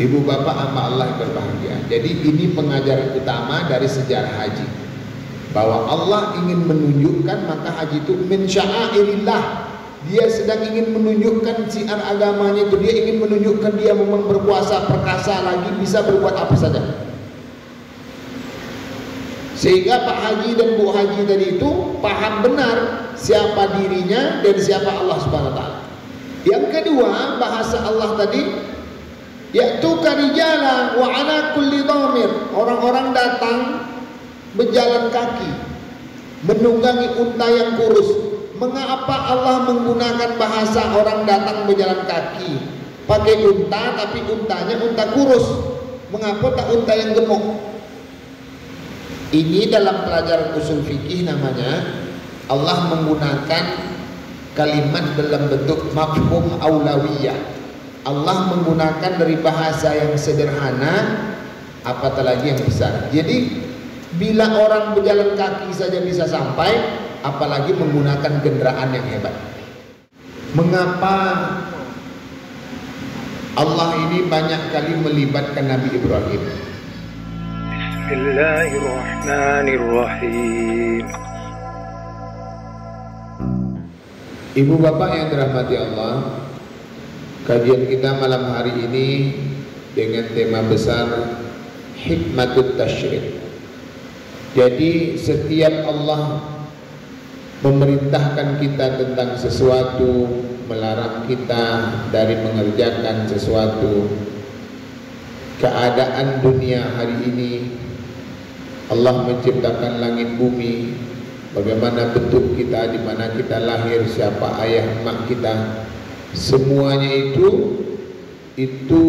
Ibu bapak hamba Allah yang berbahagia. Jadi ini pengajaran utama dari sejarah haji, bahwa Allah ingin menunjukkan, maka haji itu min sya'airillah. Dia sedang ingin menunjukkan siar agamanya itu, dia ingin menunjukkan dia memang berkuasa, perkasa lagi, bisa berbuat apa saja. Sehingga Pak Haji dan Bu Haji tadi itu paham benar siapa dirinya dan siapa Allah Subhanahu wa taala. Yang kedua, bahasa Allah tadi, ya'tuka rijala wa ala kulli dhamir. Orang-orang datang berjalan kaki, menunggangi unta yang kurus. Mengapa Allah menggunakan bahasa orang datang berjalan kaki? Pakai unta, tapi untanya unta kurus. Mengapa tak unta yang gemuk? Ini dalam pelajaran usul fikih namanya Allah menggunakan kalimat dalam bentuk mafhum aulawiyah. Allah menggunakan dari bahasa yang sederhana apatah lagi yang besar. Jadi bila orang berjalan kaki saja bisa sampai, apalagi menggunakan kendaraan yang hebat. Mengapa Allah ini banyak kali melibatkan Nabi Ibrahim? Bismillahirrahmanirrahim. Ibu bapak yang dirahmati Allah, kajian kita malam hari ini dengan tema besar hikmatut tasyrik. Jadi setiap Allah memerintahkan kita tentang sesuatu, melarang kita dari mengerjakan sesuatu. Keadaan dunia hari ini, Allah menciptakan langit bumi, bagaimana bentuk kita, di mana kita lahir, siapa ayah emak kita, semuanya itu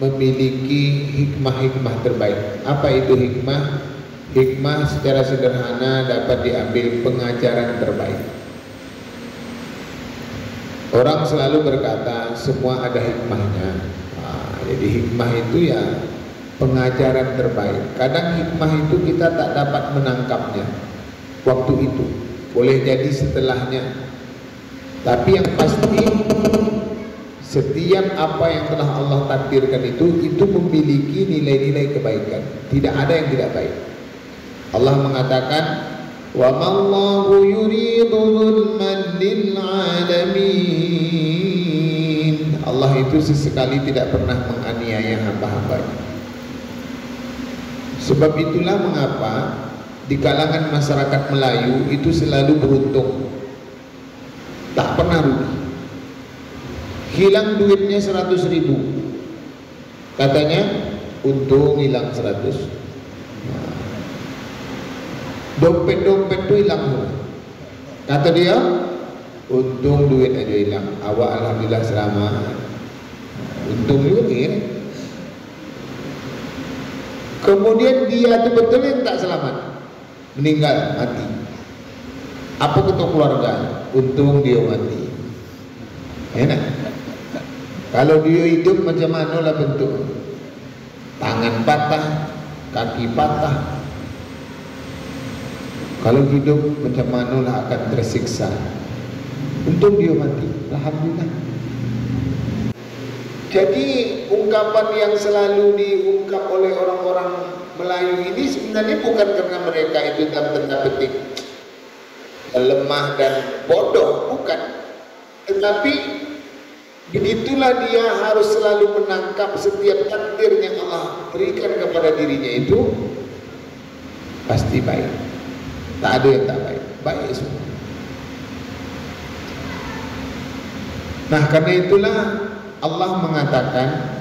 memiliki hikmah-hikmah terbaik. Apa itu hikmah? Hikmah secara sederhana dapat diambil pengajaran terbaik. Orang selalu berkata semua ada hikmahnya. Jadi hikmah itu ya pengajaran terbaik. Kadang hikmah itu kita tak dapat menangkapnya waktu itu, boleh jadi setelahnya. Tapi yang pasti setiap apa yang telah Allah takdirkan itu memiliki nilai-nilai kebaikan. Tidak ada yang tidak baik. Allah mengatakan, wa mallahu yuridu dzulman lil alamin. Allah itu sesekali tidak pernah menganiaya hamba-hambanya. Sebab itulah mengapa di kalangan masyarakat Melayu itu selalu beruntung, tak pernah rugi. Hilang duitnya 100.000, katanya untung hilang 100. Dompet-dompet itu hilang, kata dia, untung duit aja hilang, awak alhamdulillah selamat. Untung juga ya. Kemudian dia itu betul yang tak selamat, meninggal, mati. Apa ketua keluarga? Untung dia mati. Enak. Kalau dia hidup macam mana lah bentuk? Tangan patah, kaki patah. Kalau hidup macam mana lah akan tersiksa. Untung dia mati, alhamdulillah. Jadi ungkapan yang selalu diungkap oleh orang-orang Melayu ini sebenarnya bukan karena mereka itu dalam tanda petik lemah dan bodoh, bukan. Tetapi begitulah dia harus selalu menangkap setiap takdir yang Allah berikan kepada dirinya itu pasti baik. Tak ada yang tak baik, baik semua. Nah, karena itulah Allah mengatakan,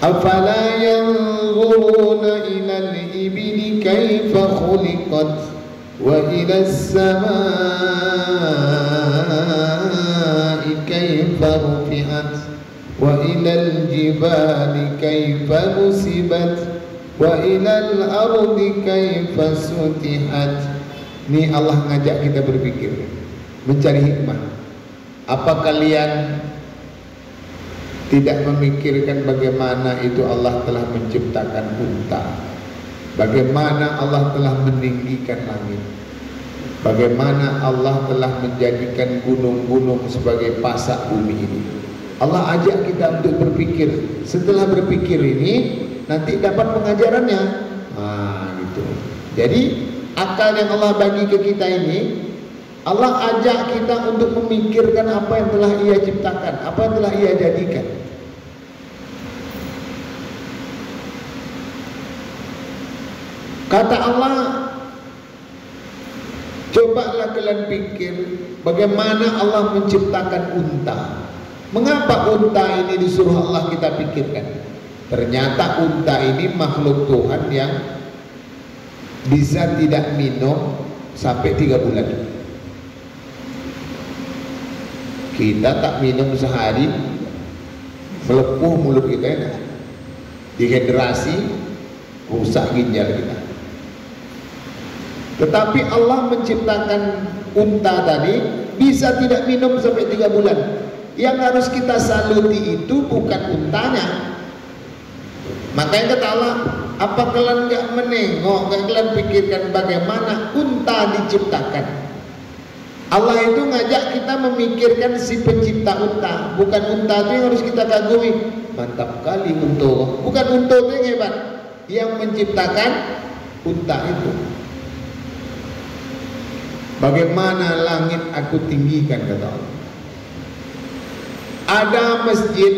afala yanzuruna ilal ibili kaifa khuliqat wa ilas samai kaifa rufi'at wa ilal jibali kaifa nusibat wa ilal ardi kaifa sutihat. Ini Allah ngajak kita berpikir, mencari hikmah. Apa kalian tidak memikirkan bagaimana itu Allah telah menciptakan unta, bagaimana Allah telah meninggikan langit, bagaimana Allah telah menjadikan gunung-gunung sebagai pasak bumi ini. Allah ajak kita untuk berpikir berpikir. Setelah berpikir ini nanti dapat pengajarannya. Gitu. Jadi akal yang Allah bagi ke kita ini, Allah ajak kita untuk memikirkan apa yang telah Ia ciptakan, apa yang telah Ia jadikan. Kata Allah, cobalah kalian pikir bagaimana Allah menciptakan unta. Mengapa unta ini disuruh Allah kita pikirkan? Ternyata unta ini makhluk Tuhan yang bisa tidak minum sampai 3 bulan. Kita tak minum sehari, melepuh mulut kita ya. Dehidrasi, rusak ginjal kita. Tetapi Allah menciptakan unta tadi bisa tidak minum sampai 3 bulan. Yang harus kita saluti itu bukan untanya. Makanya kata Allah, apa kalian nggak menengok, nggak kalian pikirkan bagaimana unta diciptakan? Allah itu ngajak kita memikirkan si pencipta unta, bukan unta itu yang harus kita kagumi. Mantap kali unta, bukan unta itu yang hebat, yang menciptakan unta itu. Bagaimana langit aku tinggikan, kata Allah. Ada masjid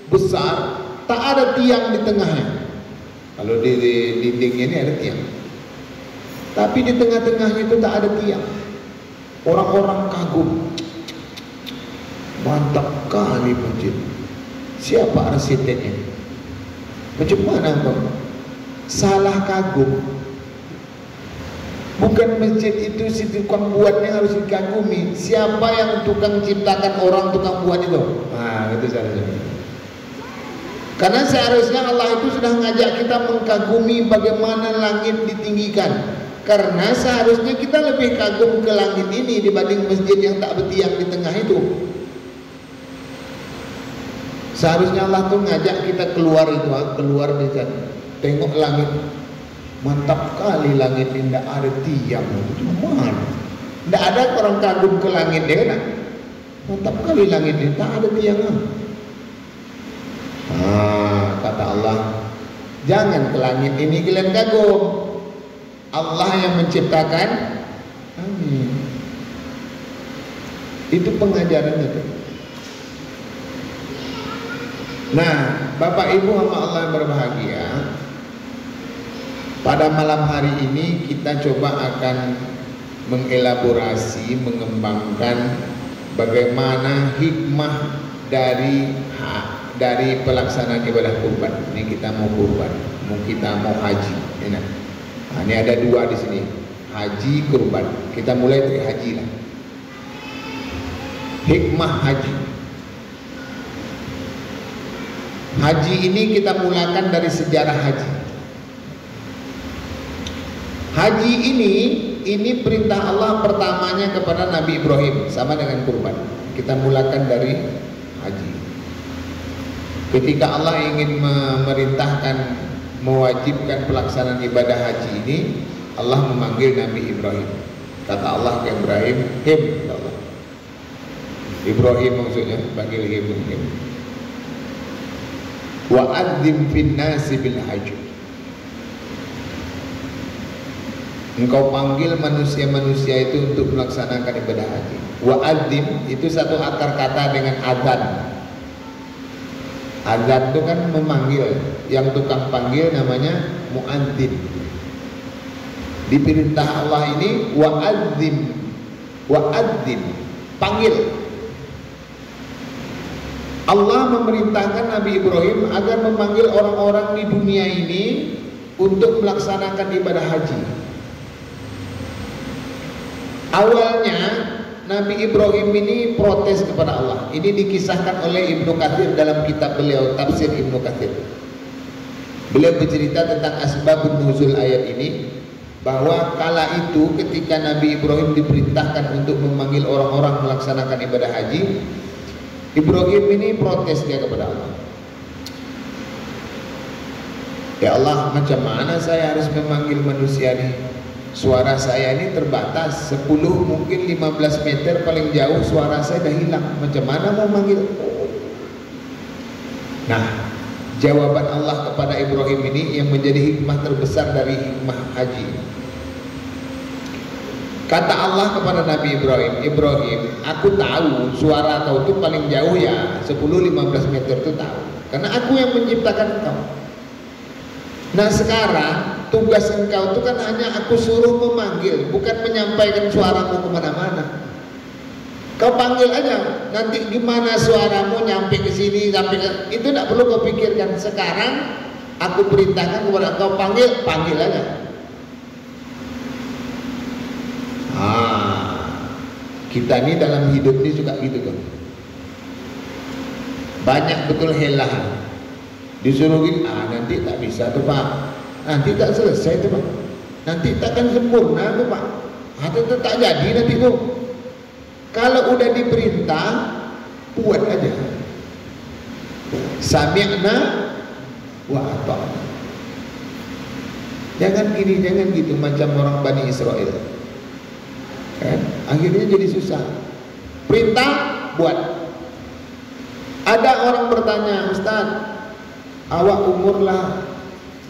besar, tak ada tiang di tengahnya. Kalau di dindingnya ini ada tiang, tapi di tengah-tengahnya itu tak ada tiang. Orang-orang kagum, mantap kali masjid. Siapa arsiteknya? Macam mana bang? Salah kagum. Bukan masjid itu si tukang buatnya harus dikagumi. Siapa yang tukang ciptakan orang tukang buat itu? Itu seharusnya. Karena seharusnya Allah itu sudah ngajak kita mengkagumi bagaimana langit ditinggikan. Karena seharusnya kita lebih kagum ke langit ini dibanding masjid yang tak bertiang di tengah itu. Seharusnya Allah tuh ngajak kita keluar itu, keluar di sana. Tengok langit. Mantap kali langit ini, tidak ada tiang. Cuman tidak ada orang kagum ke langit dia kan? Mantap kali langit ini, tak ada tiang. Kata Allah, jangan ke langit ini kalian kagum. Allah yang menciptakan. Amin. Itu pengajarannya tuh. Nah, Bapak Ibu hamba Allah yang berbahagia, pada malam hari ini kita coba akan mengelaborasi, mengembangkan bagaimana hikmah dari pelaksanaan ibadah kurban. Ini kita mau kurban, kita mau haji. Ini ada 2 di sini, haji, kurban. Kita mulai dari haji lah. Hikmah haji. Haji ini kita mulakan dari sejarah haji. Haji ini perintah Allah pertamanya kepada Nabi Ibrahim, sama dengan kurban. Kita mulakan dari haji. Ketika Allah ingin memerintahkan, mewajibkan pelaksanaan ibadah haji ini, Allah memanggil Nabi Ibrahim. Kata Allah ke Ibrahim, kata Allah. Ibrahim maksudnya panggil him. Wa adzim fin nasi bil hajj. Engkau panggil manusia-manusia itu untuk melaksanakan ibadah haji. Wa adzim itu satu akar kata dengan adzan. Adzan itu kan memanggil, yang tukang panggil namanya muadzin. Di perintah Allah ini wa'adzim, panggil. Allah memerintahkan Nabi Ibrahim agar memanggil orang-orang di dunia ini untuk melaksanakan ibadah haji. Awalnya Nabi Ibrahim ini protes kepada Allah. Ini dikisahkan oleh Ibnu Katsir dalam kitab beliau, Tafsir Ibnu Katsir. Beliau bercerita tentang asbabun nuzul ayat ini, bahwa kala itu ketika Nabi Ibrahim diperintahkan untuk memanggil orang-orang melaksanakan ibadah haji, Ibrahim ini protes dia kepada Allah. Ya Allah, macam mana saya harus memanggil manusia ini? Suara saya ini terbatas, 10 mungkin 15 meter paling jauh suara saya dah hilang. Macam mana mau manggil? Nah, jawaban Allah kepada Ibrahim ini yang menjadi hikmah terbesar dari hikmah haji. Kata Allah kepada Nabi Ibrahim, Ibrahim, aku tahu suara kau itu paling jauh ya 10-15 meter itu tahu, karena aku yang menciptakan engkau. Nah sekarang tugas engkau itu kan hanya aku suruh memanggil, bukan menyampaikan suaramu kemana-mana. Kau panggil aja, nanti gimana suaramu nyampe ke sini, sampai ke, itu tidak perlu kau pikirkan. Sekarang aku perintahkan kepada kau panggil, panggil aja. Kita ini dalam hidup ini suka gitu kan. Banyak betul helahan. Disuruh gini, nanti tak bisa tuh Pak, nanti tak selesai tuh Pak, nanti takkan sempurna tuh Pak, itu tak jadi nanti tuh. Kalau udah diperintah, buat aja. Sami'na wa ata'na. Jangan gini, jangan gitu macam orang Bani Israel. Kan? Akhirnya jadi susah. Perintah, buat. Ada orang bertanya, Ustaz, awak umurlah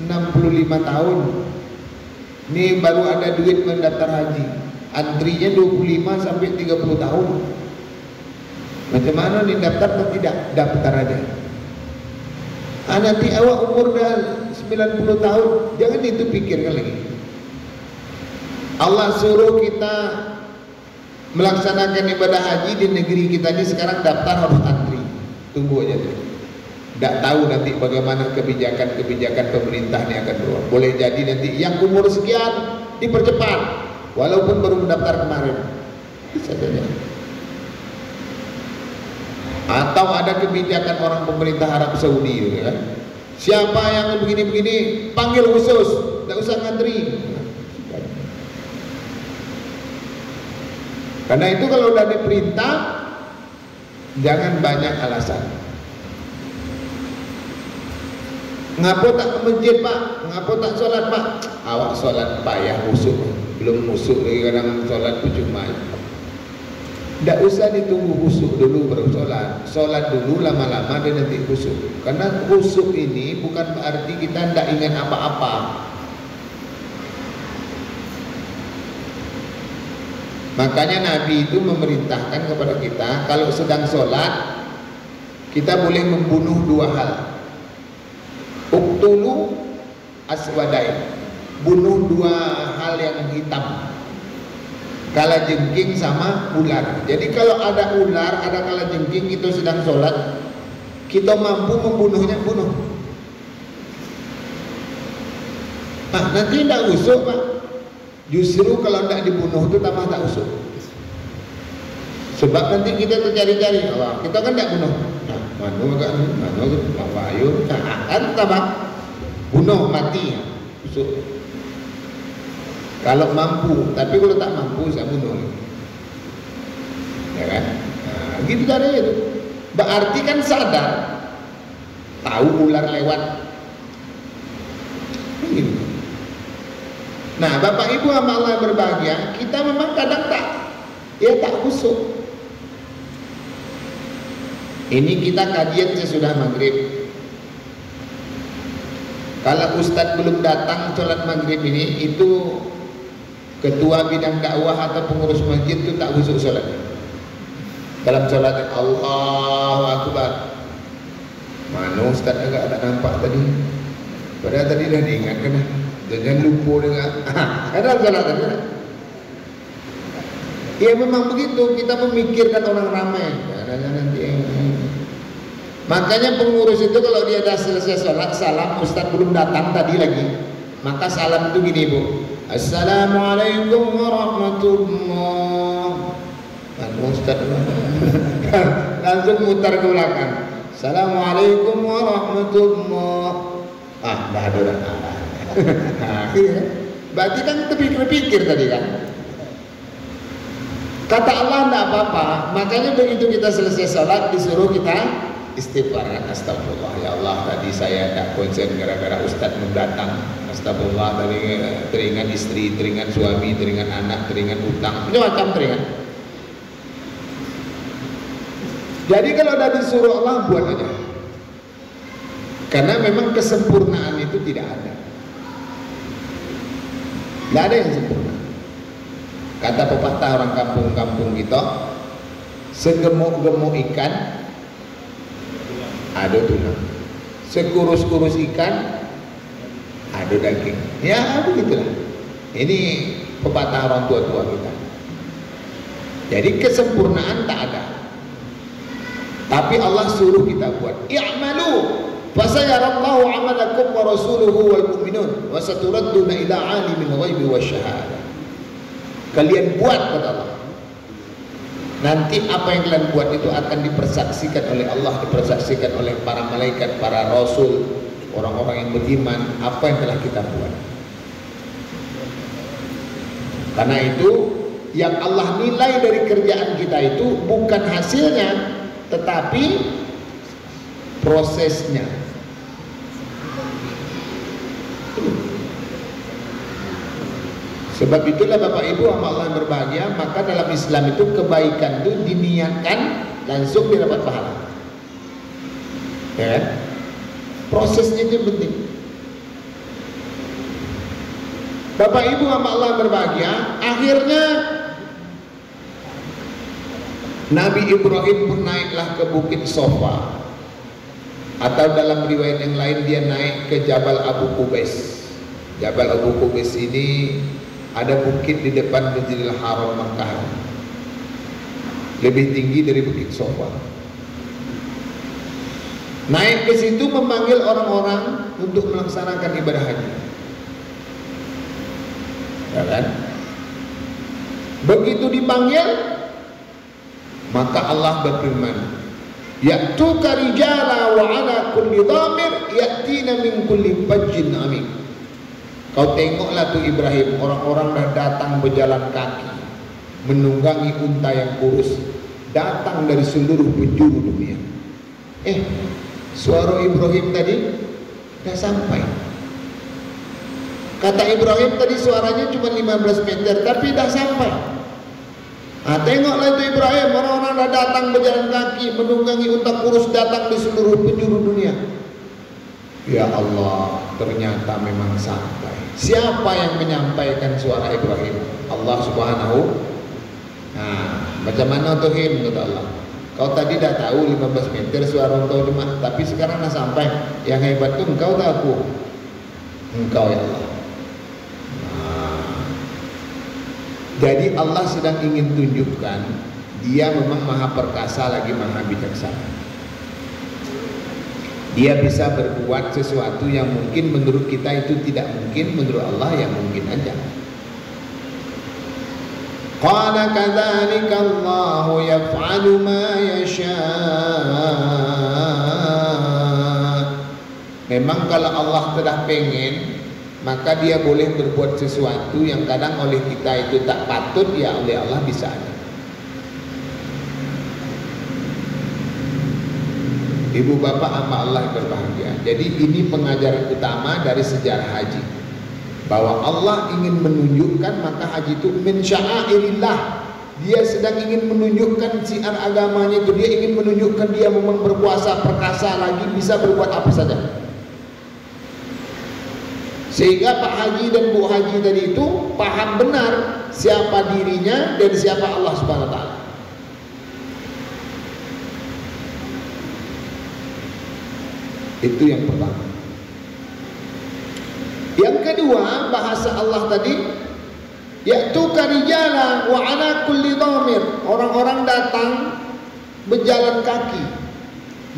65 tahun, ini baru ada duit mendaftar haji, antrinya 25 sampai 30 tahun. Macam mana nih daftar atau tidak? Daftar aja. Nanti awak umur dah 90 tahun, jangan itu pikirkan lagi. Allah suruh kita melaksanakan ibadah haji di negeri kita ini, sekarang daftar harus antri. Tunggu aja tuh. Tidak tahu nanti bagaimana kebijakan pemerintah ini akan berubah. Boleh jadi nanti yang umur sekian dipercepat, walaupun baru mendaftar kemarin. Bisa saja. Atau ada kebijakan orang pemerintah Arab Saudi, ya. Siapa yang begini-begini panggil khusus, tidak usah ngantri. Karena itu kalau udah diperintah, jangan banyak alasan. Ngapo tak ke masjid Pak? Ngapo tak sholat Pak? Awak sholat payah musuk, belum musuk lagi, kadang sholat cuma. Tidak usah ditunggu khusuk dulu baru sholat. Sholat dulu, lama-lama dia nanti khusuk. Karena khusuk ini bukan berarti kita tidak ingat apa-apa. Makanya Nabi itu memerintahkan kepada kita, kalau sedang sholat kita boleh membunuh dua hal. Uqtulu aswadain, bunuh dua hal yang hitam, kalajengking sama ular. Jadi kalau ada ular, ada kalajengking, itu sedang sholat, kita mampu membunuhnya, bunuh. Nanti tidak usuk Pak. Justru kalau tidak dibunuh itu tambah tak usuk. Sebab nanti kita tercari-cari, kita kan tidak bunuh. Mana ayo, kan tambah bunuh, mati, usuk. Kalau mampu, tapi kalau tak mampu saya bunuh. Ya kan? Gitu caranya itu. Berarti kan sadar, tahu ular lewat. Gitu. Nah, Bapak Ibu hamba Allah yang berbahagia, kita memang kadang tak khusuk. Ini kita kajian sesudah maghrib. Kalau Ustadz belum datang sholat maghrib ini, itu ketua bidang dakwah atau pengurus masjid itu tak khusuk sholat. Dalam sholat Allahu Akbar. Mana Ustadz agak tak nampak tadi? Padahal tadi dah diingatkan. Jangan lupa dengan ada sholat tadi. Ya memang begitu, kita memikirkan orang ramai. Makanya pengurus itu kalau dia dah selesai sholat, salam, Ustadz belum datang tadi lagi, maka salam itu gini Bu, Assalamualaikum warahmatullahi wabarakatuh. Ustadz langsung mutar ke belakang, Assalamualaikum warahmatullahi wabarakatuh. Dah ada orang. Berarti kan terpikir-pikir tadi kan. Kata Allah tidak apa-apa. Makanya begitu kita selesai sholat, disuruh kita istighfar. Astagfirullah, ya Allah, tadi saya tidak konsen gara-gara Ustadz mendatang. Astagfirullah, tadi teringat istri, teringat suami, teringat anak, teringat utang, macam-macam teringat. Jadi kalau sudah disuruh Allah, buat aja. Karena memang kesempurnaan itu tidak ada. Tidak ada yang sempurna. Kata pepatah orang kampung-kampung kita, segemuk-gemuk ikan ada tulang, sekurus-kurus ikan ada daging. Ya begitulah. Ini pepatah orang tua-tua kita. Jadi kesempurnaan tak ada. Tapi Allah suruh kita buat. I'malu fasayarallahu 'amalakum wa rasuluhu wal mu'minun wa saturadduna ila 'alimil ghaibi wasyahadah. Kalian buat, kata Allah. Nanti apa yang kalian buat itu akan dipersaksikan oleh Allah, dipersaksikan oleh para malaikat, para rasul, orang-orang yang beriman, apa yang telah kita buat. Karena itu yang Allah nilai dari kerjaan kita itu bukan hasilnya, tetapi prosesnya. Sebab itulah Bapak Ibu hamba Allah yang berbahagia, maka dalam Islam itu kebaikan itu diniatkan langsung didapat pahala. Ya kan? Prosesnya itu penting. Bapak Ibu hamba Allah yang berbahagia, akhirnya Nabi Ibrahim pun naiklah ke Bukit Sofa, atau dalam riwayat yang lain dia naik ke Jabal Abu Qubais. Jabal Abu Qubais ini ada bukit di depan Masjidil Haram Makkah, lebih tinggi dari Bukit Sofa. Naik ke situ memanggil orang-orang untuk melaksanakan ibadah haji. Ya kan? Begitu dipanggil, maka Allah berfirman, ya'tuka rijala wa ala kulli dhamir ya'tina min kulli fajjin amik. Kau tengoklah tuh Ibrahim, orang-orang dah datang berjalan kaki, menunggangi unta yang kurus, datang dari seluruh penjuru dunia. Suara Ibrahim tadi dah sampai. Kata Ibrahim tadi suaranya cuma 15 meter, tapi dah sampai. Tengoklah itu Ibrahim, orang-orang dah datang berjalan kaki, menunggangi unta kurus, datang di seluruh penjuru dunia. Ya Allah, ternyata memang sampai. Siapa yang menyampaikan suara Ibrahim? Allah Subhanahu. Macam mana tuh him, kata Allah. Kau tadi dah tahu 15 meter suara engkau cuma, tapi sekarang dah sampai. Yang hebat tuh engkau tak aku. Engkau ya Allah. Jadi Allah sedang ingin tunjukkan dia memang maha perkasa lagi maha bijaksana. Dia bisa berbuat sesuatu yang mungkin menurut kita itu tidak mungkin, menurut Allah yang mungkin aja. Qala kadzalika Allahu yaf'alu ma yasha. Memang kalau Allah telah pengen, maka dia boleh berbuat sesuatu yang kadang oleh kita itu tak patut, ya oleh Allah bisa aja. Ibu bapak hamba Allah yang berbahagia. Jadi ini pengajaran utama dari sejarah haji, bahwa Allah ingin menunjukkan, maka haji itu min sya'airillah. Dia sedang ingin menunjukkan syiar agamanya itu, dia ingin menunjukkan dia memang berkuasa, perkasa lagi, bisa berbuat apa saja. Sehingga Pak Haji dan Bu Haji tadi itu paham benar siapa dirinya dan siapa Allah Subhanahu wa taala. Itu yang pertama. Yang kedua, bahasa Allah tadi, ya'tuka rijala wa ala kulli dhamir. Orang-orang datang berjalan kaki,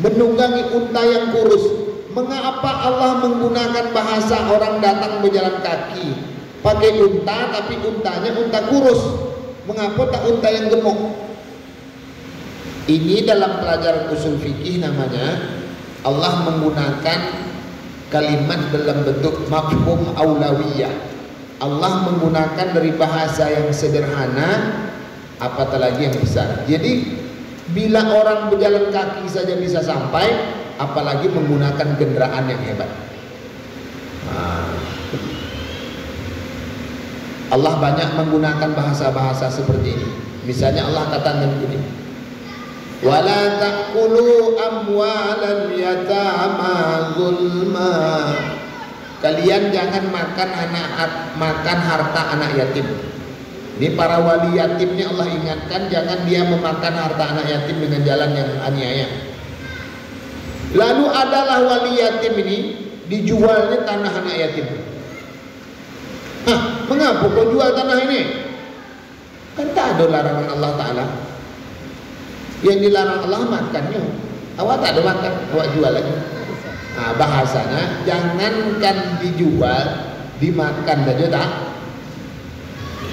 menunggangi unta yang kurus. Mengapa Allah menggunakan bahasa orang datang berjalan kaki pakai unta, tapi untanya unta kurus? Mengapa tak unta yang gemuk? Ini dalam pelajaran usul fikih namanya Allah menggunakan kalimat dalam bentuk mafhum aulawiyah. Allah menggunakan dari bahasa yang sederhana, apatah lagi yang besar. Jadi bila orang berjalan kaki saja bisa sampai, apalagi menggunakan kendaraan yang hebat. Allah banyak menggunakan bahasa-bahasa seperti ini. Misalnya Allah katakan begini, Wala ta'kulu amwalal yatama zulma. Kalian jangan makan harta anak yatim. Ini para wali yatim ini Allah ingatkan, jangan dia memakan harta anak yatim dengan jalan yang aniaya. Lalu adalah wali yatim ini dijualnya tanah anak yatim. Hah, mengapa kau jual tanah ini? Kan tak ada larangan Allah Ta'ala. Yang dilarang Allah makannya. Awak tak ada makan, awak jual lagi. Nah, bahasanya jangankan dijual, dimakan saja tak.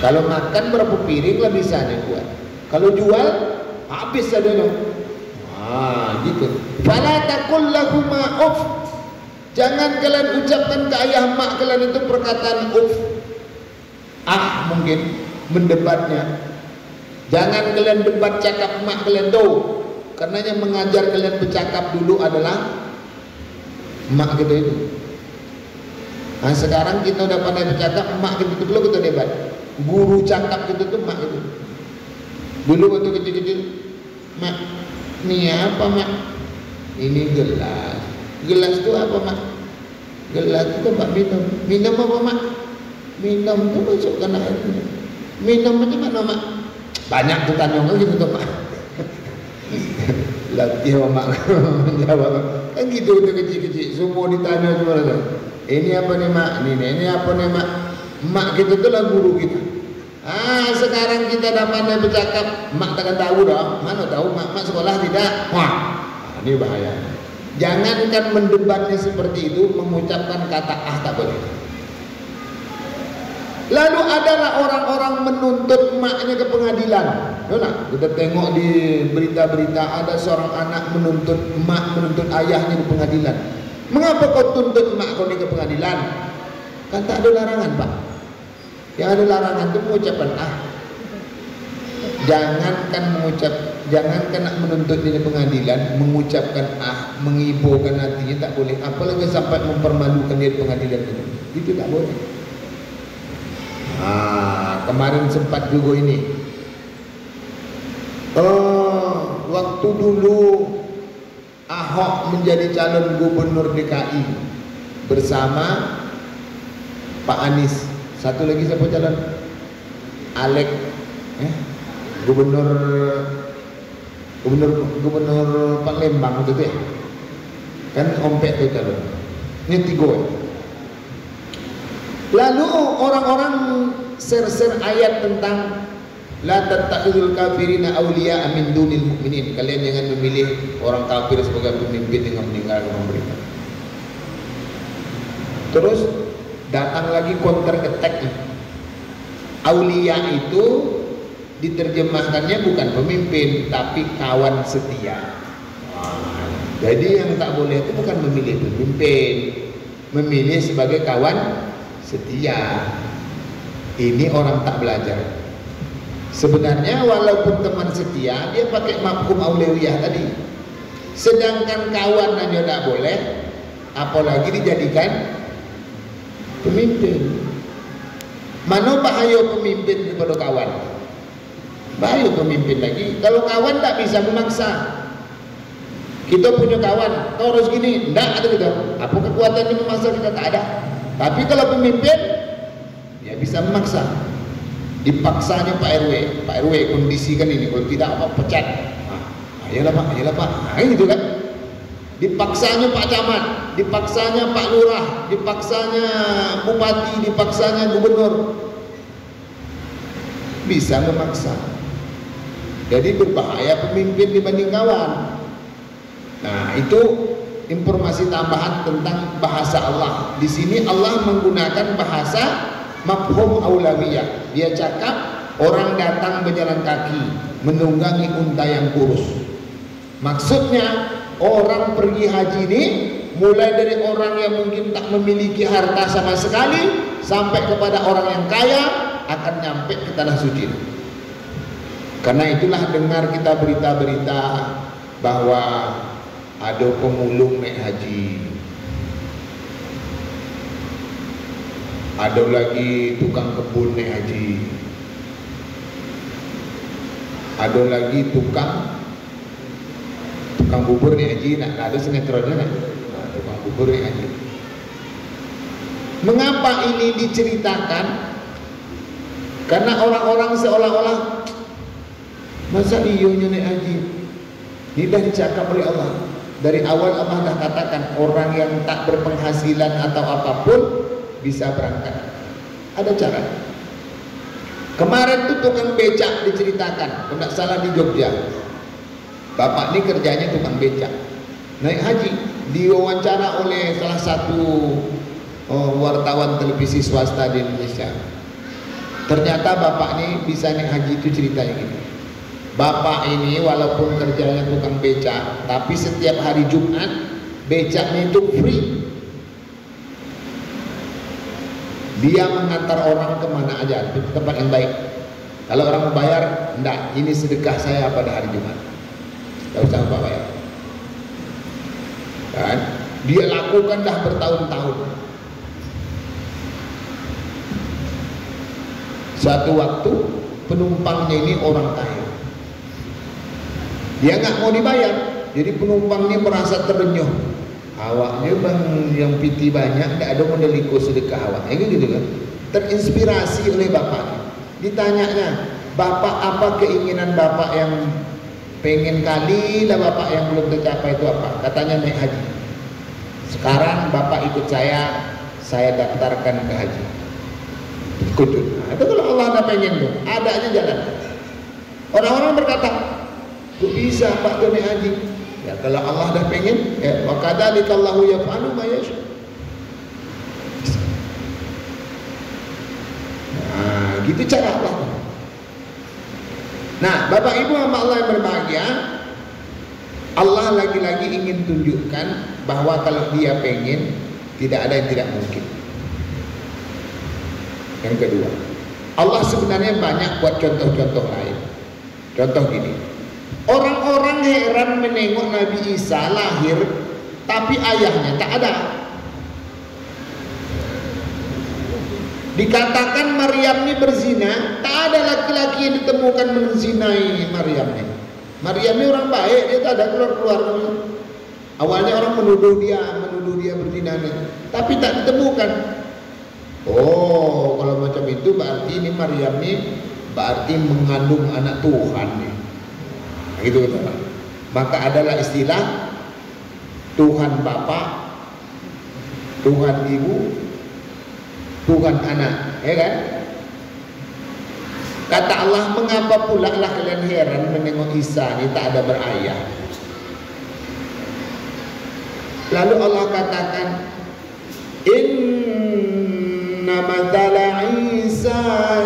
Kalau makan berapa piring lah bisa buat. Kalau jual habis saja dong. Gitu. Fala taqul lahuma uff. Jangan kalian ucapkan ke ayah mak kalian itu perkataan uff. Mungkin mendebatnya. Jangan kalian debat cakap mak kalian do. Karena yang mengajar kalian bercakap dulu adalah mak kita itu. Nah, sekarang kita udah pandai bercakap, mak kita itu belum kita debat. Guru cakap kita tuh mak itu. Dulu waktu kecil-kecil, mak, ini apa mak? Ini gelas. Gelas itu apa mak? Gelas itu tempat minum. Minum apa mak? Minum itu masukkan air. Minum macam mana mak? Banyak tuh tanya gitu tuh mak. Latih mak menjawab. Kan gitu tuh kecil-kecil. Semua ditanya semua tuh. Ini apa nih mak? Ini apa nih mak? Mak kita itu lah guru kita. Sekarang kita dah pandai bercakap, mak takkan tahu dah. Mana tahu mak sekolah tidak? Ini bahaya. Jangankan mendebatnya seperti itu, mengucapkan kata tak boleh. Lalu adalah orang-orang menuntut maknya ke pengadilan. Kita tengok di berita-berita ada seorang anak menuntut mak, menuntut ayahnya di pengadilan. Mengapa kau tuntut mak kau ke pengadilan? Kan tak ada larangan pak. Yang ada larangan itu mengucapkan jangankan nak menuntut di pengadilan, mengucapkan mengibohkan hatinya tak boleh. Apalagi sampai mempermalukan dia di pengadilan itu tak boleh. Kemarin sempat juga ini. Waktu dulu Ahok menjadi calon gubernur DKI bersama Pak Anies. Satu lagi siapa calon? Alek, gubernur Palembang itu ya. Kan ompek itu calon. Ini tiga. Lalu orang-orang share ayat tentang la tattakhidul kafirina awliya min dunil mu'minin. Kalian jangan memilih orang kafir sebagai pemimpin dengan meninggalkan mereka. Terus datang lagi counter attack. Aulia itu diterjemahkannya bukan pemimpin tapi kawan setia. Jadi yang tak boleh itu bukan memilih pemimpin, memilih sebagai kawan setia. Ini orang tak belajar. Sebenarnya walaupun teman setia, dia pakai mafhum aulawiyah tadi. Sedangkan kawan hanya tak boleh, apalagi dijadikan pemimpin. Mana bahaya pemimpin daripada kawan? Bahaya pemimpin lagi. Kalau kawan tak bisa memaksa. Kita punya kawan, kau harus gini, enggak ada kita. Apa kekuatannya memaksa kita tak ada. Tapi kalau pemimpin, ya bisa memaksa. Dipaksanya Pak RW kondisikan ini, kalau tidak apa pecat. Ayolah Pak. Gitu kan. Dipaksanya Pak Camat, dipaksanya Pak Lurah, dipaksanya Bupati, dipaksanya Gubernur. Bisa memaksa. Jadi berbahaya pemimpin dibanding kawan. Nah, itu informasi tambahan tentang bahasa Allah. Di sini Allah menggunakan bahasa mafhum aulawiyah. Dia cakap orang datang berjalan kaki menunggangi unta yang kurus. Maksudnya orang pergi haji ini mulai dari orang yang mungkin tak memiliki harta sama sekali sampai kepada orang yang kaya akan nyampe ke tanah suci. Karena itulah dengar kita berita-berita bahwa ada pemulung naik haji, ada lagi tukang kebun naik haji, ada lagi tukang Tukang bubur nih Haji, nak ada sinetronnya nak. Tukang bubur nih Haji. Mengapa ini diceritakan? Karena orang-orang seolah-olah masa iyonya nih Haji. Ini dah dicakap oleh Allah. Dari awal Allah dah katakan orang yang tak berpenghasilan atau apapun bisa berangkat. Ada cara. Kemarin tuh tukang becak diceritakan, tidak salah di Jogja. Bapak ini kerjanya tukang becak, naik haji, diwawancara oleh salah satu wartawan televisi swasta di Indonesia. Ternyata bapak ini bisa naik haji, itu ceritanya gini. Bapak ini walaupun kerjanya tukang becak, tapi setiap hari Jumat becaknya itu free. Dia mengantar orang kemana aja, itu tempat yang baik. Kalau orang mau bayar, enggak, ini sedekah saya pada hari Jumat. Tidak usah Bapak bayar. Kan? Dia lakukan dah bertahun-tahun. Suatu waktu penumpangnya ini orang kaya. Dia nggak mau dibayar, jadi penumpangnya merasa terenyuh. Awaknya bang yang piti banyak, tidak ada model ikut sedekah awak, gitu kan? Terinspirasi oleh bapak. Ditanyanya, bapak apa keinginan bapak yang pengen kali lah bapak yang belum tercapai itu apa? Katanya naik haji. Sekarang bapak ikut saya daftarkan ke haji. Ikut. Nah, itu kalau Allah ada pengen tuh, ada aja jalan. Orang-orang berkata, kok bisa Pak tuh naik haji? Ya kalau Allah dah pengen, ya wa kadzalika Allahu yaf'alu ma yasha. Nah, gitu cara Allah. Nah, Bapak Ibu hamba Allah yang berbahagia, Allah lagi-lagi ingin tunjukkan bahwa kalau Dia pengen, tidak ada yang tidak mungkin. Yang kedua, Allah sebenarnya banyak buat contoh-contoh lain. Contoh gini. Orang-orang heran menengok Nabi Isa lahir tapi ayahnya tak ada. Dikatakan Maryam ini berzina, tak ada laki-laki yang ditemukan menzinai Maryam ini. Maryam ini orang baik, dia tak ada keluar-keluar. Awalnya orang menuduh dia berzina, tapi tak ditemukan. Oh, kalau macam itu berarti ini Maryam ini berarti mengandung anak Tuhan nih. Gitu kan? Maka adalah istilah Tuhan Bapa, Tuhan Ibu, Tuhan Anak, ya kan? Kata Allah, mengapa pula lah kalian heran menengok Isa ini tak ada berayah? Lalu Allah katakan, Inna mathala Isa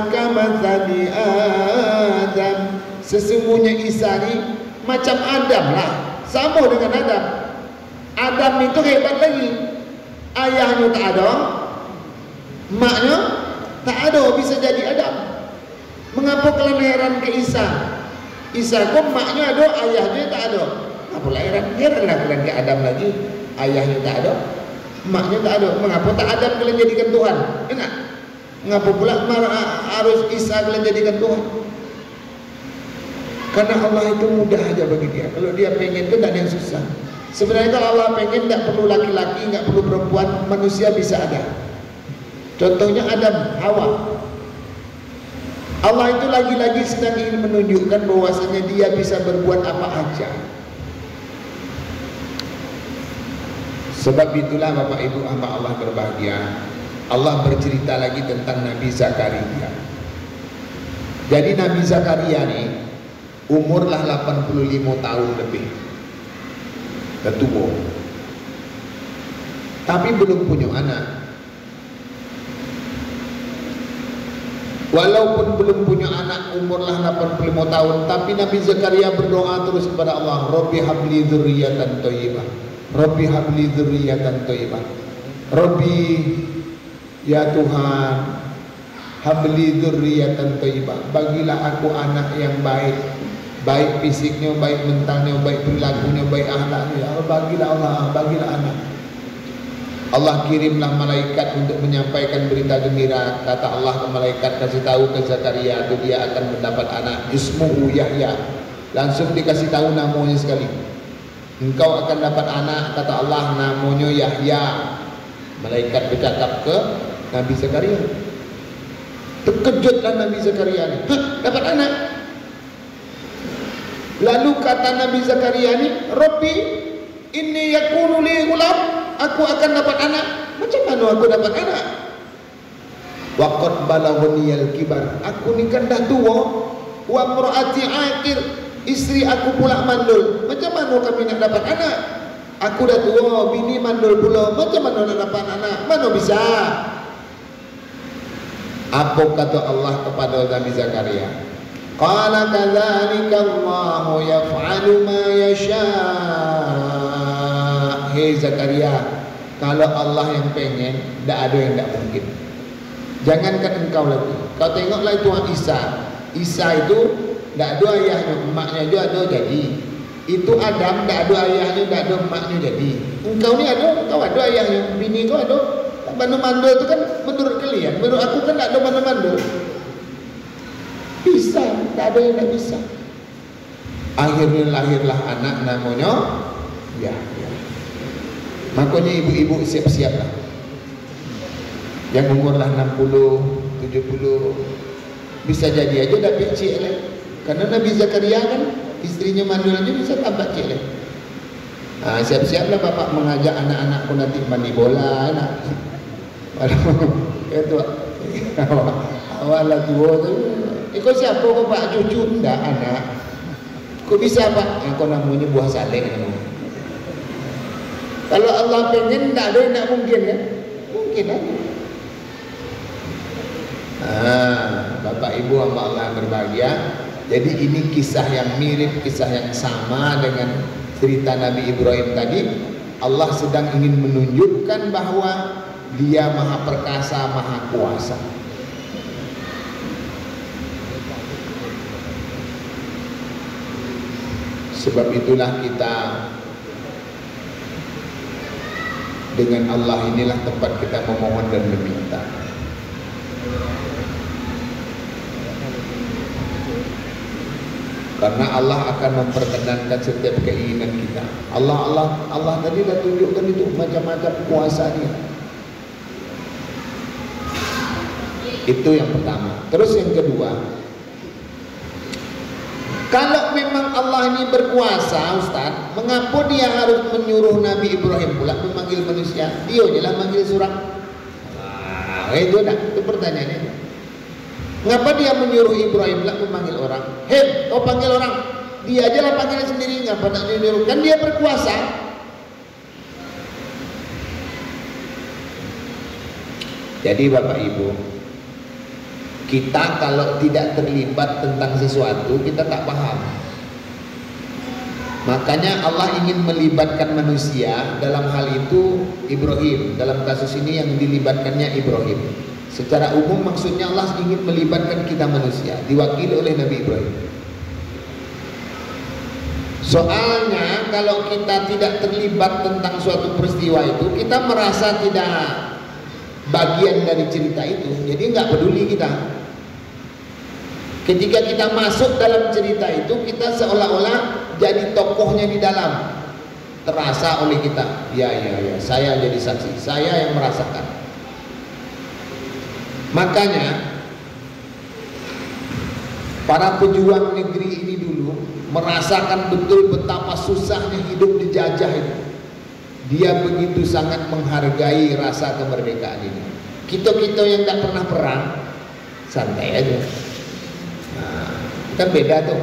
kamathali Adam. Sesungguhnya Isa ini macam Adam lah, sama dengan Adam. Adam itu hebat lagi, ayahnya tak ada, maknya tak ada, bisa jadi Adam. Mengapa kalian heran ke Isa? Isa kok maknya ada, ayahnya tak ada. Mengapa heranlah kalian ke Adam lagi, ayahnya tak ada, maknya tak ada. Mengapa tak Adam kalian jadikan Tuhan? Enggak. Mengapa pula harus Isa kalian jadikan Tuhan? Karena Allah itu mudah aja bagi dia. Kalau dia pengen itu tidak ada yang susah. Sebenarnya kalau Allah pengen tidak perlu laki-laki, tidak perlu perempuan, manusia bisa ada. Contohnya Adam, Hawa. Allah itu lagi-lagi sedang ingin menunjukkan bahwasanya dia bisa berbuat apa aja. Sebab itulah Bapak Ibu hamba Allah berbahagia, Allah bercerita lagi tentang Nabi Zakaria. Jadi Nabi Zakaria nih umurlah 85 tahun lebih, tua, tapi belum punya anak. Walaupun belum punya anak, umurlah 85 tahun, tapi Nabi Zakaria berdoa terus kepada Allah, Rabbi habli dzurriyyatan thayyibah, Rabbi habli dzurriyyatan thayyibah, Rabbi ya Tuhan, habli dzurriyyatan thayyibah, bagilah aku anak yang baik, baik fisiknya, baik mentalnya, baik perilakunya, baik akhlaknya. Ya Allah, bagilah anak. Allah kirimlah malaikat untuk menyampaikan berita gembira. Kata Allah ke malaikat, kasih tahu ke Zakaria itu dia akan mendapat anak, ismuhu Yahya. Langsung dikasih tahu namanya sekali. engkau akan dapat anak, kata Allah, namanya Yahya. Malaikat bercakap ke Nabi Zakaria. Terkejutlah Nabi Zakaria ni, dapat anak. Lalu kata Nabi Zakaria ni, Rabbi inni yakunu li ghulam, aku akan dapat anak. Macam mana aku dapat anak? Waqad balaghuniyal kibar, aku ni kan dah tua. Wa imraati aqir, isteri aku pula mandul. Macam mana kami nak dapat anak? Aku dah tua, bini mandul pula. Macam mana nak dapat anak? Mana bisa? Apa kata Allah kepada Nabi Zakaria? Qala kadzalika Allahu yaf'alu ma yasha. Hei Zakaria, kalau Allah yang pengen, tak ada yang tak mungkin. Jangankan engkau lagi, kau tengoklah itu Isa. Isa itu tak ada ayahnya, emaknya je ada jadi. Itu Adam tak ada ayahnya, tak ada emaknya jadi. Engkau ni ada, kau ada ayahnya, bini kau ada. Manu mandul itu kan menurut kalian, menurut aku kan tak ada manu mandul. Bisa, tak ada yang tak bisa. Akhirnya lahirlah anak namanya Yahya. Makanya ibu-ibu siap-siaplah. Yang umurlah 60, 70, bisa jadi aja dah kecil lah. Karena Nabi Zakaria kan istrinya mandul aja bisa tambah kecil lah. Siap-siaplah bapak mengajak anak-anakku nanti mandi bola anak. Itu awal tua tu. Kau siapa kau pak cucu ndak anak? Kau bisa pak? Kau namanya buah saleh. Kalau Allah pengen tak ada yang tak mungkin kan? Mungkin kan? Bapak ibu hamba Allah yang berbahagia. Jadi ini kisah yang mirip, kisah yang sama dengan cerita Nabi Ibrahim tadi. Allah sedang ingin menunjukkan bahwa Dia maha perkasa, maha kuasa. Sebab itulah kita dengan Allah inilah tempat kita memohon dan meminta. Karena Allah akan memperkenankan setiap keinginan kita. Allah tadi dah tunjukkan itu macam-macam kuasa Dia. Itu yang pertama. Terus yang kedua, kalau memang Allah ini berkuasa, Ustaz, mengapa Dia harus menyuruh Nabi Ibrahim pula memanggil manusia? Dia je lah manggil surang. Itu dah, itu pertanyaannya. Mengapa Dia menyuruh Ibrahim pula memanggil orang? Hei, kau panggil orang. Dia aja lah panggil sendiri, ngapa nak menyuruh? Kan Dia berkuasa. Jadi Bapak Ibu, kita kalau tidak terlibat tentang sesuatu, kita tak paham. Makanya Allah ingin melibatkan manusia. Dalam hal itu Ibrahim. Dalam kasus ini yang dilibatkannya Ibrahim. Secara umum maksudnya Allah ingin melibatkan kita manusia, diwakili oleh Nabi Ibrahim. Soalnya kalau kita tidak terlibat tentang suatu peristiwa itu, kita merasa tidak bagian dari cerita itu, jadi nggak peduli kita. Ketika kita masuk dalam cerita itu, kita seolah-olah jadi tokohnya di dalam, terasa oleh kita. Ya, saya jadi saksi, saya yang merasakan. Makanya para pejuang negeri ini dulu merasakan betul betapa susahnya hidup dijajah itu. Dia begitu sangat menghargai rasa kemerdekaan ini. Kita yang tak pernah perang, santai aja. Kan beda tuh.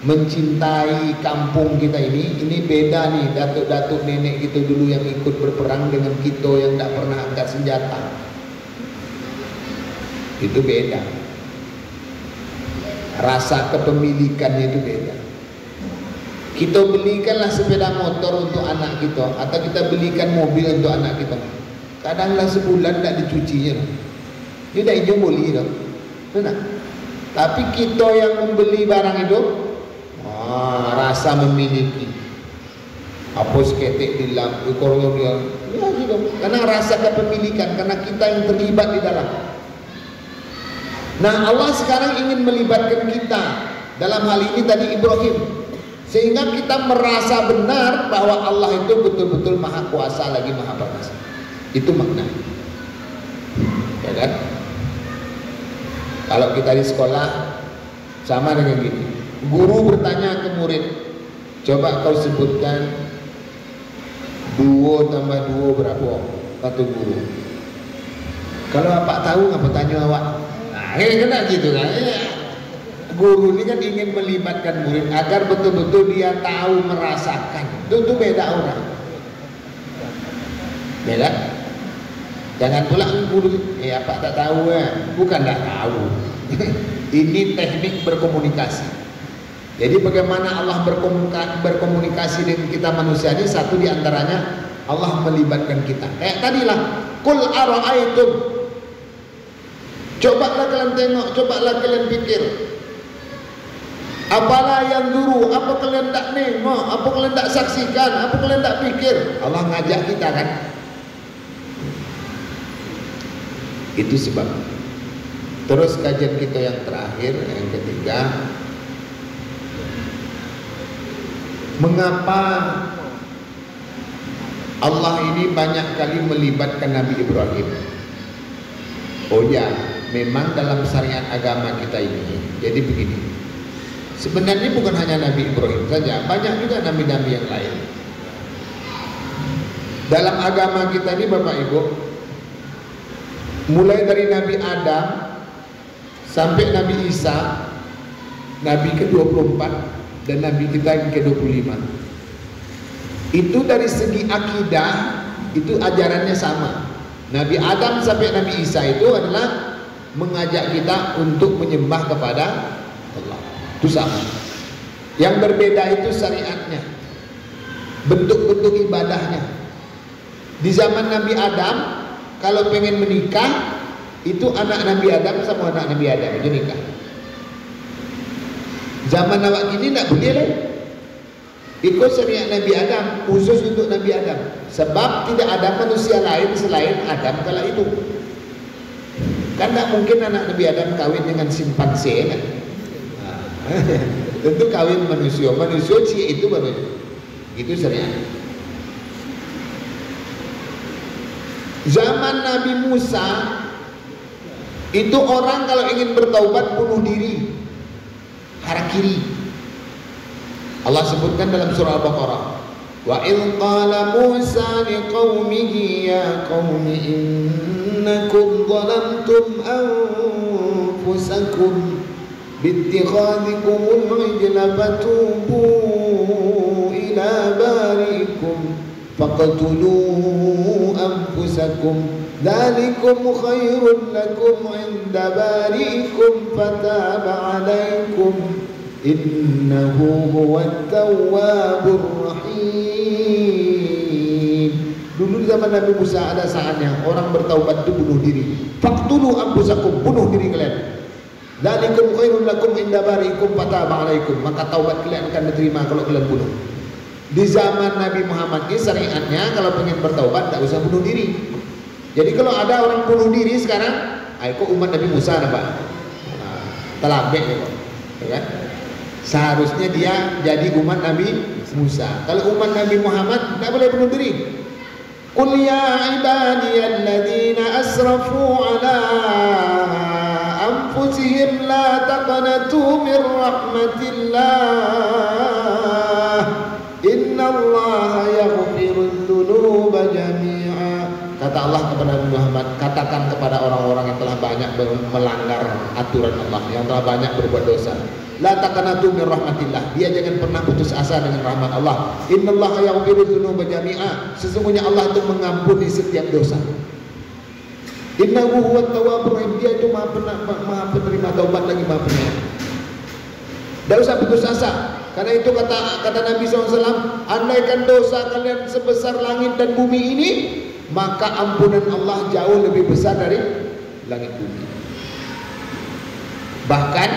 Mencintai kampung kita ini beda nih. Datuk-datuk nenek kita dulu yang ikut berperang dengan kita yang tak pernah angkat senjata. Itu beda. Rasa kepemilikannya itu beda. Kita belikanlah sepeda motor untuk anak kita, atau kita belikan mobil untuk anak kita. Kadanglah sebulan tak dicucinya. Dia dah hijau beli dah. Benar. Tapi kita yang membeli barang itu, rasa memiliki. Apa seketik di lampu korong dia. Ya gitu. Karena rasa kepemilikan, karena kita yang terlibat di dalam. Nah, Allah sekarang ingin melibatkan kita. Dalam hal ini tadi Ibrahim. Sehingga kita merasa benar bahwa Allah itu betul-betul maha kuasa lagi maha perkasa. Itu makna. Ya kan? Kalau kita di sekolah sama dengan gini. Guru bertanya ke murid, coba kau sebutkan 2 tambah 2 berapa? Kata guru. Kalau Bapak tahu ngapa tanya awak? Nah, kena gitu kan. Guru ini kan ingin melibatkan murid agar betul-betul dia tahu, merasakan. Itu beda orang. Beda. Jangan pula guru, Pak tak tahu ya. Bukan tak tahu. Ini teknik berkomunikasi. Jadi bagaimana Allah berkomunikasi dengan kita manusia ini, satu diantaranya Allah melibatkan kita. Kayak tadilah, Qul ara'aitum. Cobalah kalian tengok, cobalah kalian pikir. Apalah yang dulu, apa kalian tak nengok, apa kalian tak saksikan, apa kalian tak pikir. Allah ngajak kita kan. Itu sebab. Terus kajian kita yang terakhir, yang ketiga, mengapa Allah ini banyak kali melibatkan Nabi Ibrahim? Oh ya, memang dalam syariat agama kita ini. Jadi begini. Sebenarnya bukan hanya Nabi Ibrahim saja, banyak juga nabi-nabi yang lain. Dalam agama kita ini Bapak Ibu, mulai dari Nabi Adam sampai Nabi Isa, Nabi ke-24 dan Nabi kita yang ke-25. Itu dari segi akidah, itu ajarannya sama. Nabi Adam sampai Nabi Isa itu adalah mengajak kita untuk menyembah kepada Allah. Itu sama. Yang berbeda itu syariatnya, bentuk-bentuk ibadahnya. Di zaman Nabi Adam, kalau pengen menikah, itu anak Nabi Adam sama anak Nabi Adam itu nikah. Zaman awak kini tak boleh lah. Ikut syariat Nabi Adam, khusus untuk Nabi Adam. Sebab tidak ada manusia lain selain Adam kala itu. Kan tak mungkin anak Nabi Adam kawin dengan simpanse kan? Tentu kawin manusia. Manusia cie itu baru itu syariat. Zaman Nabi Musa, itu orang kalau ingin bertaubat bunuh diri, harakiri. Allah sebutkan dalam surah Al-Baqarah, wa idh qala Musa liqaumihi ya qaumi innakum zalamtum anfusakum bittikhadhikumul ijla fatubu ila barikum faqtulu anfusakum dzalikum khairun lakum 'inda barikum fataba 'alaikum innahu huwat tawwabur rahim. Dulu zaman Nabi Musa ada saatnya orang bertaubat itu bunuh diri. Faqtulu anfusakum, bunuh diri kalian. Dzalikum khairun lakum inda barikum fataba 'alaikum, maka taubat kalian akan diterima kalau kalian bunuh. Di zaman Nabi Muhammad ini syariatnya kalau pengen bertaubat tak usah bunuh diri. Jadi kalau ada orang bunuh diri sekarang, kok umat Nabi Musa apa? Telabek ya kok. Ya kan? Seharusnya dia jadi umat Nabi Musa. Kalau umat Nabi Muhammad tak boleh bunuh diri. Qul ya ibadiyalladzina asrafu ala anfusihim la taqnatu min rahmatillah innallaha yaghfirudz dzunuba jami'a. Kata Allah kepada Nabi Muhammad, katakan kepada orang-orang yang telah banyak melanggar aturan Allah, yang telah banyak berbuat dosa, la taqnatu min rahmatillah, dia jangan pernah putus asa dengan rahmat Allah. Innallaha yaghfirudz dzunuba jami'a, sesungguhnya Allah itu mengampuni setiap dosa. Innahu huwat tawwabur rahim, dia itu maha penerima taubat lagi maha penyayang. Tidak usah putus asa. Karena itu kata Nabi SAW, andaikan dosa kalian sebesar langit dan bumi ini, maka ampunan Allah jauh lebih besar dari langit bumi. Bahkan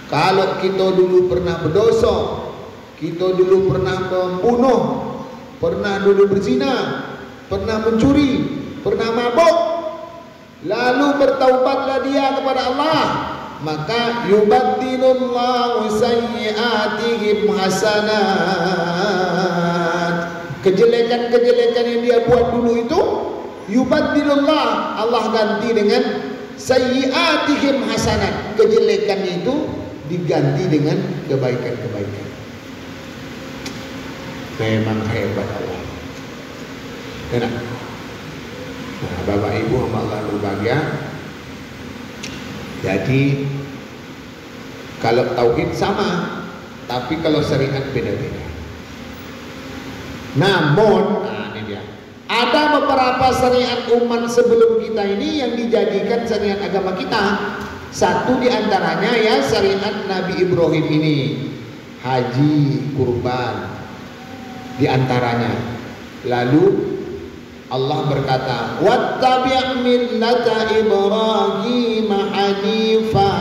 kalau kita dulu pernah berdosa, kita dulu pernah membunuh, pernah dulu berzina, pernah mencuri, pernah mabuk, lalu bertaubatlah dia kepada Allah, maka yubaddilullahu sayyi'atihim hasanat. Kejelekan-kejelekan yang dia buat dulu itu yubaddilullah, Allah ganti dengan sayyi'atihim hasanat. Kejelekan itu diganti dengan kebaikan-kebaikan. Memang hebat Allah. Enak. Nah, Bapak Ibu hamba Allah berbahagia. Jadi kalau tauhid sama, tapi kalau syariat beda-beda. Namun, nah ini dia. Ada beberapa syariat umat sebelum kita ini yang dijadikan syariat agama kita. Satu diantaranya ya syariat Nabi Ibrahim ini, haji, kurban, diantaranya. Lalu Allah berkata, wattabi' millata Ibrahim hanifa.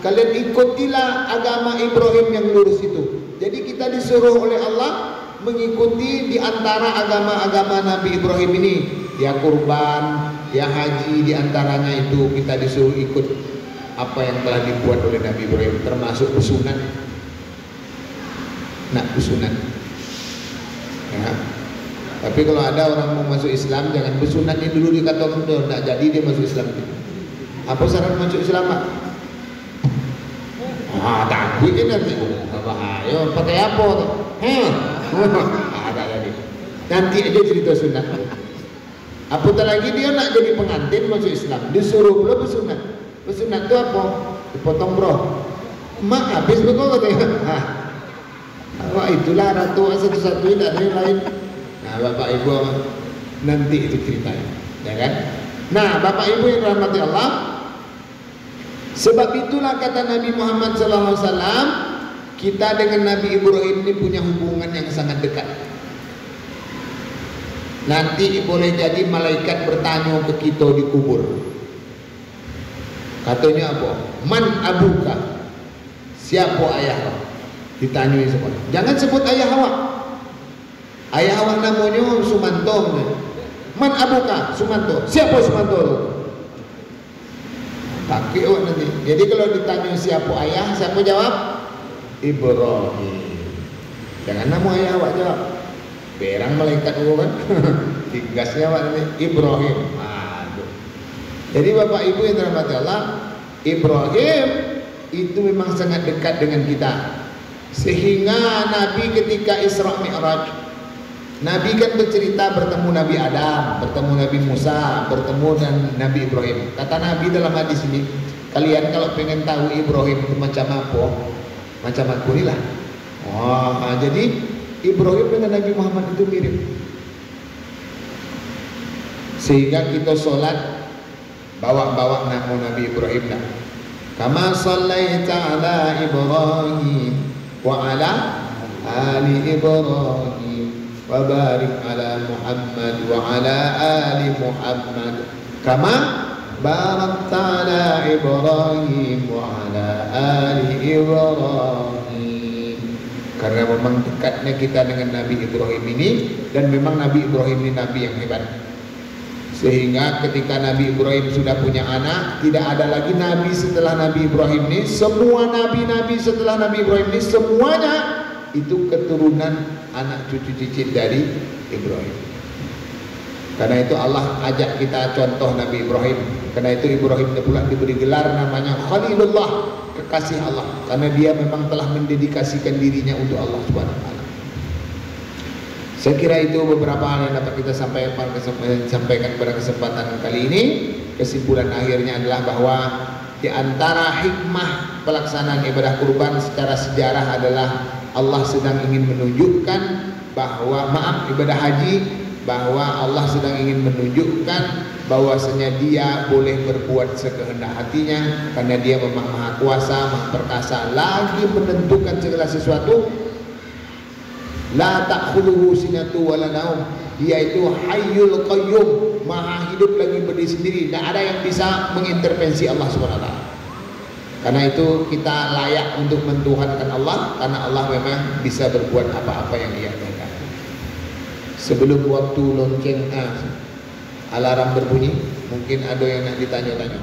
Kalian ikutilah agama Ibrahim yang lurus itu. Jadi kita disuruh oleh Allah mengikuti di antara agama-agama Nabi Ibrahim ini. Ya kurban, ya haji, di antaranya itu kita disuruh ikut apa yang telah dibuat oleh Nabi Ibrahim, termasuk pesunan. Nak pesunan. Ya. Tapi kalau ada orang mau masuk Islam, jangan bersunatnya dulu dikatakan dulu, tidak jadi dia masuk Islam. Apa syarat masuk Islam, Pak? Takut ini nanti. Bahaya, pakai apa tuh? Tak jadi. Nanti aja cerita sunat. Apatah lagi dia nak jadi pengantin masuk Islam, disuruh pula bersunat. Bersunat itu apa? Dipotong bro. Mak habis betul katanya. Wah itulah ratu satu-satunya, tidak ada yang lain. Nah Bapak Ibu nanti itu ceritanya, ya kan? Nah Bapak Ibu yang rahmati Allah, sebab itulah kata Nabi Muhammad SAW, kita dengan Nabi Ibrahim ini punya hubungan yang sangat dekat. Nanti boleh jadi malaikat bertanya ke kita di kubur. Katanya apa? Man abuka? Siapa ayah? Ditanyai semua. Jangan sebut ayah awak. Ayah awak namanya Sumanto. Man abuka? Sumanto. Siapa Sumanto itu? Pakai awak nanti. Jadi kalau ditanya siapa ayah, siapa jawab? Ibrahim. Jangan nama ayah awak jawab. Berang malaikat itu kan. Tigasnya awak nanti Ibrahim. Aduh. Jadi Bapak Ibu yang dirahmati Allah, Ibrahim itu memang sangat dekat dengan kita. Sehingga Nabi ketika Isra Mi'raj, Nabi kan bercerita bertemu Nabi Adam, bertemu Nabi Musa, bertemu dengan Nabi Ibrahim. Kata Nabi dalam hadis ini, kalian kalau pengen tahu Ibrahim itu macam apa, macam aku ni lah. Jadi Ibrahim dengan Nabi Muhammad itu mirip. Sehingga kita solat bawa-bawa nama Nabi Ibrahim lah. Kama sallaita ala Ibrahim wa ala ali Ibrahim wa barik ala Muhammad wa ala ali Muhammad kama barakta ala Ibrahim wa ala ali Ibrahim. Karena memang dekatnya kita dengan Nabi Ibrahim ini, dan memang Nabi Ibrahim ini Nabi yang hebat. Sehingga ketika Nabi Ibrahim sudah punya anak, tidak ada lagi Nabi setelah Nabi Ibrahim ini. Semua Nabi-Nabi setelah Nabi Ibrahim ini, semuanya itu keturunan anak cucu cicit dari Ibrahim. Karena itu Allah ajak kita contoh Nabi Ibrahim. Karena itu Ibrahim pula diberi gelar namanya Khalilullah, kekasih Allah. Karena dia memang telah mendedikasikan dirinya untuk Allah Subhanahu wa taala. Saya kira itu beberapa hal yang dapat kita sampaikan pada kesempatan kali ini. Kesimpulan akhirnya adalah bahwa di antara hikmah pelaksanaan ibadah kurban secara sejarah adalah Allah sedang ingin menunjukkan bahwa ibadah haji, bahwa Allah sedang ingin menunjukkan bahwasanya dia boleh berbuat sekehendak hatinya, karena dia memang maha kuasa, maha perkasa, lagi menentukan segala sesuatu. La ta'khudhuhu sinatu wala naum. Dia itu hayyul qayyum, maha hidup lagi berdiri sendiri. Tidak ada yang bisa mengintervensi Allah Subhanahu wa taala. Karena itu kita layak untuk mentuhankan Allah, karena Allah memang bisa berbuat apa-apa yang Ia kehendaki. Sebelum waktu lonceng alarm berbunyi, mungkin ada yang nak ditanya-tanya.